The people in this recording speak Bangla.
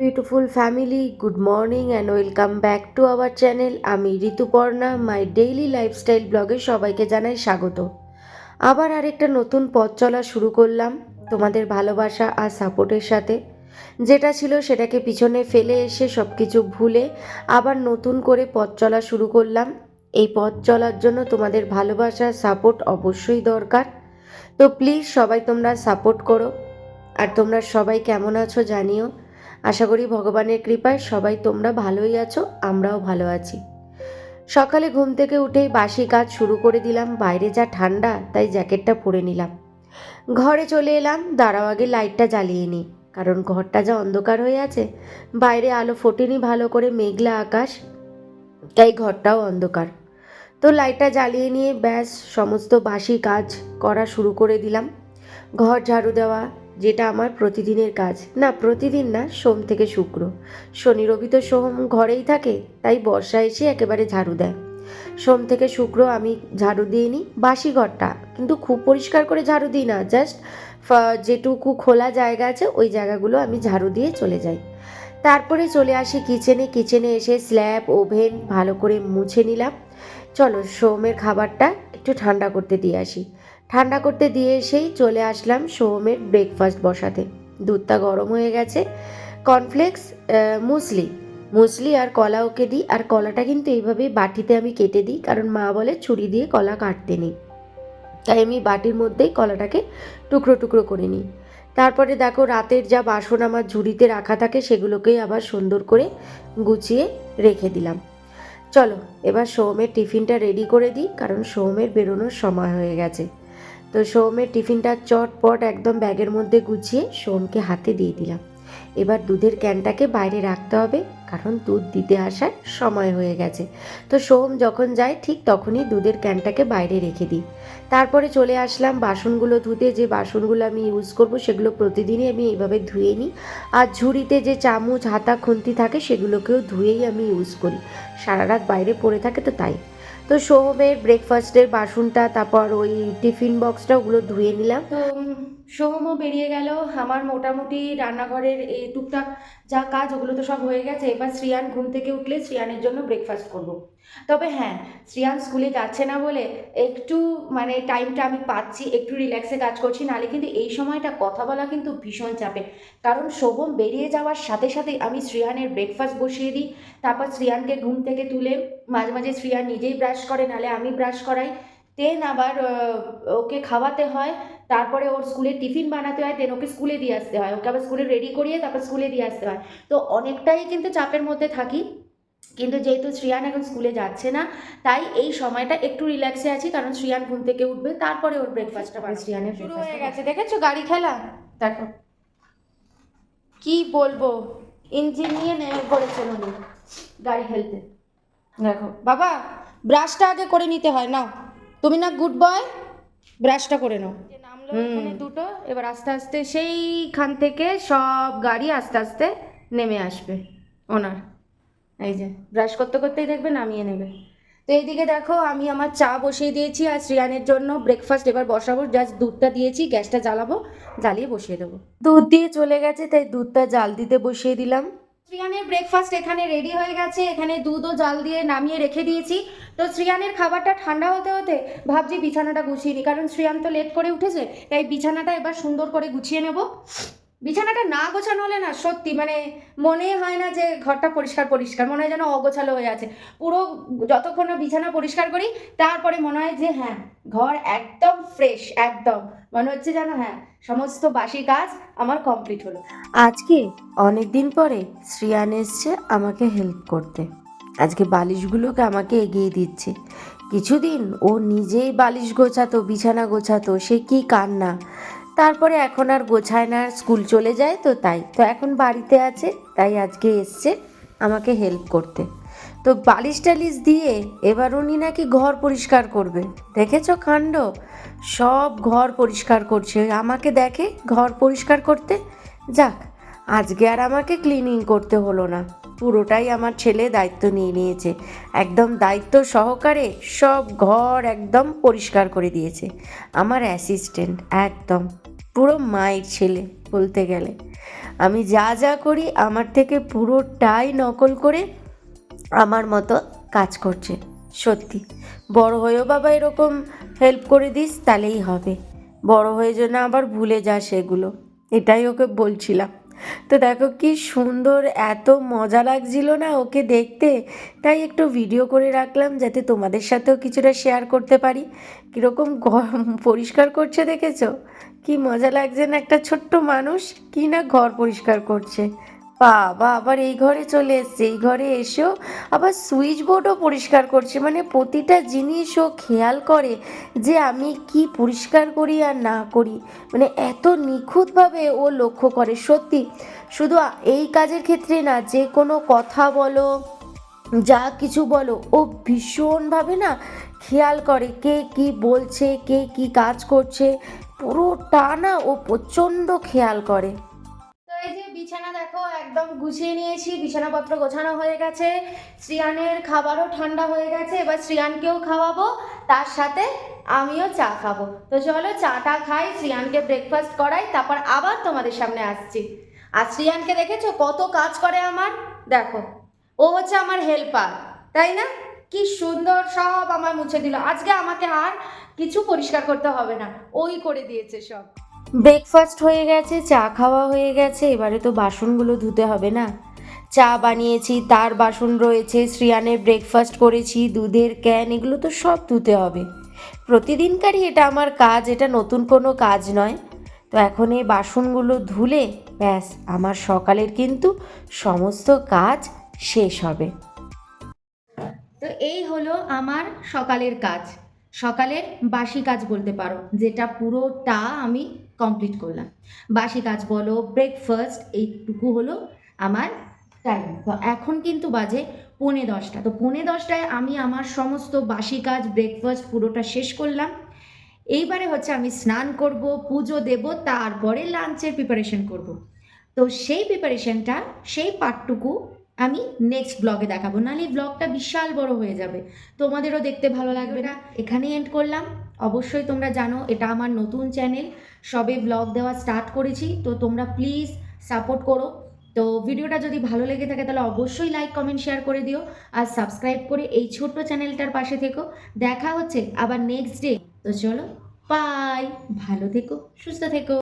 Beautiful family, good morning and welcome back to our channel. আমি ঋতুপর্ণা, মাই ডেইলি লাইফস্টাইল ব্লগে সবাইকে জানাই স্বাগত। আবার আরেকটা নতুন পথ চলা শুরু করলাম তোমাদের ভালোবাসা আর সাপোর্টের সাথে। যেটা ছিল সেটাকে পিছনে ফেলে এসে সব কিছু ভুলে আবার নতুন করে পথ চলা শুরু করলাম। এই পথ চলার জন্য তোমাদের ভালোবাসা সাপোর্ট অবশ্যই দরকার। তো প্লিজ সবাই তোমরা সাপোর্ট করো। আর তোমরা সবাই কেমন আছো জানিও। আশা করি ভগবানের কৃপায় সবাই তোমরা ভালোই আছো, আমরাও ভালো আছি। সকালে ঘুম থেকে উঠেই বাসি কাজ শুরু করে দিলাম। বাইরে যা ঠান্ডা, তাই জ্যাকেটটা পরে নিলাম। ঘরে চলে এলাম, দাঁড়াও আগে লাইটটা জ্বালিয়ে নিই, কারণ ঘরটা যা অন্ধকার হয়ে আছে, বাইরে আলো ফোটেনি ভালো করে, মেঘলা আকাশ, তাই ঘরটাও অন্ধকার। তো লাইটটা জ্বালিয়ে নিয়ে ব্যাস সমস্ত বাসি কাজ করা শুরু করে দিলাম। ঘর ঝাড়ু দেওয়া, যেটা আমার প্রতিদিনের কাজ, না প্রতিদিন না, সোম থেকে শুক্র। শনি রবি তো সোম ঘরেই থাকে, তাই বর্ষা এসে একেবারে ঝাড়ু দেয়। সোম থেকে শুক্র আমি ঝাড়ু দিয়ে নিই বাসি ঘরটা, কিন্তু খুব পরিষ্কার করে ঝাড়ু দিই না, জাস্ট যেটুকু খোলা জায়গা আছে ওই জায়গাগুলো আমি ঝাড়ু দিয়ে চলে যাই। তারপরে চলে আসি কিচেনে এসে স্ল্যাব ওভেন ভালো করে মুছে নিলাম। চলো সোমের খাবারটা একটু ঠান্ডা করতে দিয়ে আসি। ঠান্ডা করতে দিয়ে এসেই চলে আসলাম সোমের ব্রেকফাস্ট বসাতে। দুধটা গরম হয়ে গেছে, কর্নফ্লেক্স, মুসলি আর কলা ওকে দিই। আর কলাটা কিন্তু এইভাবেই বাটিতে আমি কেটে দিই, কারণ মা বলে ছুরি দিয়ে কলা কাটতে নেই, তাই আমি বাটির মধ্যেই কলাটাকে টুকরো টুকরো করে নিই। তারপরে দেখো রাতের যা বাসন আমার ঝুড়িতে রাখা থাকে সেগুলোকেই আবার সুন্দর করে গুছিয়ে রেখে দিলাম। চলো এবার সোহমের টিফিনটা রেডি করে দিই, কারণ সোহমের বেরোনোর সময় হয়ে গেছে। তো সোহমের টিফিনটা চটপট একদম ব্যাগের মধ্যে গুছিয়ে সোহমকে হাতে দিয়ে দিলাম। এবার দুধের ক্যানটাকে বাইরে রাখতে হবে, কারণ দুধ দিতে আসার সময় হয়ে গেছে। তো সোহম যখন যায় ঠিক তখনই দুধের ক্যানটাকে বাইরে রেখে দিই। তারপরে চলে আসলাম বাসনগুলো ধুতে। যে বাসনগুলো আমি ইউজ করব সেগুলো প্রতিদিনই আমি এইভাবে ধুয়ে নিই। আর ঝুড়িতে যে চামচ হাতা খুন্তি থাকে সেগুলোকেও ধুয়েই আমি ইউজ করি, সারা রাত বাইরে পড়ে থাকে তো তাই। তো সোহমের ব্রেকফাস্টের বাসনটা, তারপর ওই টিফিন বক্সটা, ওগুলো ধুয়ে নিলাম। তো সোহমও বেরিয়ে গেল। আমার মোটামুটি রান্নাঘরের এই টুকটাক যা কাজ ওগুলো তো সব হয়ে গেছে। এবার শ্রিয়ান ঘুম থেকে উঠলে শ্রিয়ানের জন্য ব্রেকফাস্ট করব। তবে হ্যাঁ, শ্রিয়ান স্কুলে যাচ্ছে না বলে একটু মানে টাইমটা আমি পাচ্ছি, একটু রিল্যাক্সে কাজ করছি। নাহলে কিন্তু এই সময়টা কথা বলা কিন্তু ভীষণ চাপে, কারণ সোহম বেরিয়ে যাওয়ার সাথে সাথে আমি শ্রিয়ানের ব্রেকফাস্ট বসিয়ে দিই। তারপর শ্রিয়ানকে ঘুম থেকে তুলে মাঝে মাঝে শ্রিয়ান নিজেই ব্রাশ করে, নাহলে আমি ব্রাশ করাই। দেন আবার ওকে খাওয়াতে হয়, তারপরে ওর স্কুলে টিফিন বানাতে হয়, দেন ওকে স্কুলে দিয়ে আসতে হয়, ওকে আবার স্কুলে রেডি করিয়ে তারপর স্কুলে দিয়ে আসতে হয়। তো অনেকটাই কিন্তু চাপের মধ্যে থাকি। কিন্তু যেহেতু শ্রিয়ান এখন স্কুলে যাচ্ছে না, তাই এই সময়টা একটু রিল্যাক্সে আছি, কারণ শ্রিয়ান ঘুম থেকে উঠবে, তারপরে ওর ব্রেকফাস্টটা বানাবো। শ্রিয়ানের শুরু হয়ে গেছে, দেখেছো গাড়ি খেলা। দেখো কি বলবো, ইঞ্জিন নিয়ে নেমে পড়েছেন উনি গাড়ি খেলতে। দেখো বাবা, ব্রাশটা আগে করে নিতে হয়, নাও তুমি না গুড বয়, ব্রাশটা করে নাও। যে নামলো এখানে দুটো, এবার আস্তে আস্তে সেইখান থেকে সব গাড়ি আস্তে আস্তে নেমে আসবে ওনার। এই যে ব্রাশ করতে করতেই দেখবে নামিয়ে নেবে। তো এইদিকে দেখো আমি আমার চা বসিয়ে দিয়েছি, আর শ্রিয়ানের জন্য ব্রেকফাস্ট এবার বসাবো। জাস্ট দুধটা দিয়েছি, গ্যাসটা জ্বালাবো, জ্বালিয়ে বসিয়ে দেবো। দুধ দিয়ে চলে গেছে, তাই দুধটা জাল দিতে বসিয়ে দিলাম। শ্রিয়ানের ব্রেকফাস্ট এখানে রেডি হয়ে গেছে, এখানে দুধও জাল দিয়ে নামিয়ে রেখে দিয়েছি। তো শ্রিয়ানের খাবারটা ঠান্ডা হতে হতে ভাবছি বিছানাটা গুছিয়ে নিই, কারণ শ্রিয়ান তো লেট করে উঠেছে, তাই বিছানাটা এবার সুন্দর করে গুছিয়ে নেব। বিছানাটা না গোছানো হলে না সত্যি মানে মনে হয় না যে ঘরটা পরিষ্কার পরিষ্কার, মনে হয় যেন অগোছালো হয়ে আছে পুরো। যতক্ষণ না বিছানা পরিষ্কার করি তারপরে মনে হয় যে হ্যাঁ, ঘর একদম ফ্রেশ, একদম মনে হচ্ছে যেন হ্যাঁ সমস্ত বাসি কাজ আমার কমপ্লিট হলো। আজকে অনেক দিন পরে শ্রিয়ান এসছে আমাকে হেল্প করতে। আজকে বালিশগুলোকে আমাকে এগিয়ে দিচ্ছে। কিছুদিন ও নিজেই বালিশ গোছাতো, বিছানা গোছাতো, সে কি কান্না। তারপরে এখন আর গোছায় না, স্কুল চলে যায়, তো তাই তো এখন বাড়িতে আছে, তাই আজকে এসছে আমাকে হেল্প করতে। তো বালিশ টালিশ দিয়ে এবার উনি নাকি ঘর পরিষ্কার করবে। দেখেছো কাণ্ড, সব ঘর পরিষ্কার করছে, আমাকে দেখে ঘর পরিষ্কার করতে। যাক, আজকে আর আমাকে ক্লিনিং করতে হলো না, পুরোটাই আমার ছেলে দায়িত্ব নিয়ে নিয়েছে। একদম দায়িত্ব সহকারে সব ঘর একদম পরিষ্কার করে দিয়েছে আমার অ্যাসিস্ট্যান্ট। একদম পুরো মায়ের ছেলে, বলতে গেলে। আমি যা যা করি আমার থেকে পুরোটাই নকল করে আমার মতো কাজ করছে। সত্যি বড় হয়েও বাবা এরকম হেল্প করে দিস, তাহলেই হবে। বড় হয়ে যেন আবার ভুলে যাস এগুলো, এটাই ওকে বলছিলাম। তো দেখো কি সুন্দর, এত মজা লাগছিল না ওকে দেখতে, তাই একটু ভিডিও করে রাখলাম যাতে তোমাদের সাথেও কিছুটা শেয়ার করতে পারি। কীরকম পরিষ্কার করছে দেখেছো? কি মজা লাগছে না, একটা ছোট্ট মানুষ কি না ঘর পরিষ্কার করছে। বাবা আবার এই ঘরে চলে এসছে, এই ঘরে এসেও আবার সুইচ বোর্ডও পরিষ্কার করছে, মানে প্রতিটা জিনিস ও খেয়াল করে যে আমি কি পরিষ্কার করি আর না করি, মানে এত নিখুঁতভাবে ও লক্ষ্য করে। সত্যি শুধু এই কাজের ক্ষেত্রে না, যে কোনো কথা বলো যা কিছু বলো ও ভীষণভাবে না খেয়াল করে, কে কি বলছে, কে কি কাজ করছে, পুরোটা না ও প্রচণ্ড খেয়াল করে। তো এই যে বিছানা দেখো একদম গুছিয়ে নিয়েছি, বিছানাপত্র গোছানো হয়ে গেছে, শ্রিয়ানের খাবারও ঠান্ডা হয়ে গেছে, এবার শ্রিয়ানকেও খাওয়াবো, তার সাথে আমিও চা খাবো। তো চলো চাটা খাই, শ্রিয়ানকে ব্রেকফাস্ট করাই, তারপর আবার তোমাদের সামনে আসছি। আর শ্রিয়ানকে দেখেছো কত কাজ করে আমার, দেখো ও হচ্ছে আমার হেল্পার, তাই না? কি সুন্দর সব আমার মুছে দিল, আজকে আমাকে আর কিছু পরিষ্কার করতে হবে না, ওই করে দিয়েছে সব। ব্রেকফাস্ট হয়ে গেছে, চা খাওয়া হয়ে গেছে, এবারে তো বাসনগুলো ধুতে হবে না। চা বানিয়েছি, তার বাসন রয়েছে, শ্রিয়ানের ব্রেকফাস্ট করেছি, দুধের ক্যান, এগুলো তো সব ধুতে হবে। প্রতিদিনকারই এটা আমার কাজ, এটা নতুন কোনো কাজ নয়। তো এখন এই বাসনগুলো ধুলে ব্যাস আমার সকালের কিন্তু সমস্ত কাজ শেষ হবে। তো এই হলো আমার সকালের কাজ, সকালের বাসি কাজ বলতে পারো, যেটা পুরোটা আমি কমপ্লিট করলাম। বাসি কাজ বলো, ব্রেকফাস্ট, এইটুকু হলো আমার টাইম। তো এখন কিন্তু বাজে 9:45। তো 9:45টায় আমি আমার সমস্ত বাসি কাজ ব্রেকফাস্ট পুরোটা শেষ করলাম। এইবারে হচ্ছে আমি স্নান করব, পুজো দেব, তারপরে লাঞ্চের প্রিপারেশন করব। তো সেই প্রিপারেশনটা, সেই পার্টটুকু আমি নেক্সট ব্লগে দেখাবো, নাহলে ব্লগটা বিশাল বড় হয়ে যাবে, তোমাদেরও দেখতে ভালো লাগবে না। এখানেই এন্ড করলাম। অবশ্যই তোমরা জানো এটা আমার নতুন চ্যানেল, সবে ব্লগ দেওয়া স্টার্ট করেছি, তো তোমরা প্লিজ সাপোর্ট করো। তো ভিডিওটা যদি ভালো লেগে থাকে তাহলে অবশ্যই লাইক কমেন্ট শেয়ার করে দিও, আর সাবস্ক্রাইব করে এই ছোট্ট চ্যানেলটার পাশে থেকো। দেখা হচ্ছে আবার নেক্সট ডে। তো চলো, বাই, ভালো থেকো, সুস্থ থেকো।